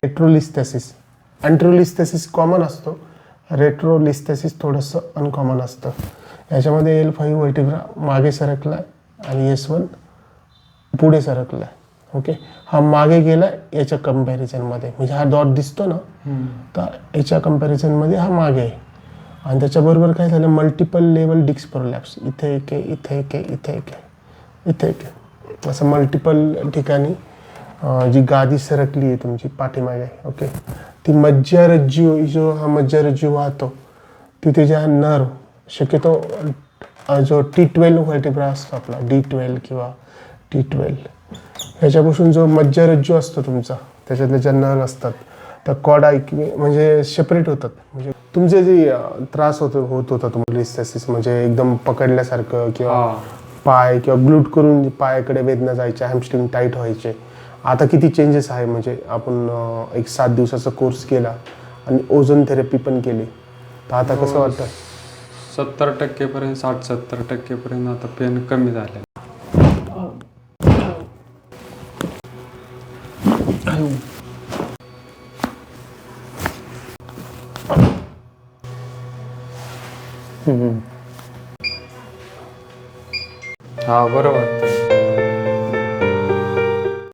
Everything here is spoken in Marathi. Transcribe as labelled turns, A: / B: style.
A: रेट्रोलिस्थेसिस. अँट्रोलिस्थेसिस कॉमन असतो, रेट्रोलिस्थेसिस थोडंसं अनकॉमन असतं. याच्यामध्ये L5 व्हर्टिब्रा मागे सरकला आणि S1 पुढे सरकला. ओके, हा मागे गेला याच्या कंपॅरिझनमध्ये, म्हणजे हा डॉट दिसतो ना, तर याच्या कंपॅरिझनमध्ये हा मागे आहे. आणि त्याच्याबरोबर काय झालं, मल्टिपल लेवल डिस्क प्रोलॅप्स. इथे एक आहे, इथे एक आहे, इथे एक आहे, इथे एक आहे, असं मल्टिपल ठिकाणी जी गादी सरकली आहे तुमची पाठीमागे. ओके, ती मज्जारज्जू, जो हा मज्जारज्जू वाहतो तिथे ज्या नर्व, शक्यतो जो T12 व्हर्टिब्रा असतो आपला, D12 किंवा T12, ह्याच्यापासून जो मज्जारज्जू असतो तुमचा, त्याच्यातले ज्या नर्व असतात त्या कॉड म्हणजे सेपरेट होतात. म्हणजे तुमचे जे त्रास होत होता तुम्हाला लिस्थेसिस, म्हणजे एकदम पकडल्यासारखं किंवा पाय किंवा ग्लूट करून पायाकडे वेदना जायच्या, हॅमस्ट्रिंग टाईट व्हायचे, आता किती चेंजेस आहे. म्हणजे आपण एक 7 दिवसाचा कोर्स केला आणि ओझोन थेरपी पण केली, तर आता कसं वाटतं?
B: 70% पर्यंत, 60-70% पर्यंत आता पेन कमी झाले. हा, बरोबर.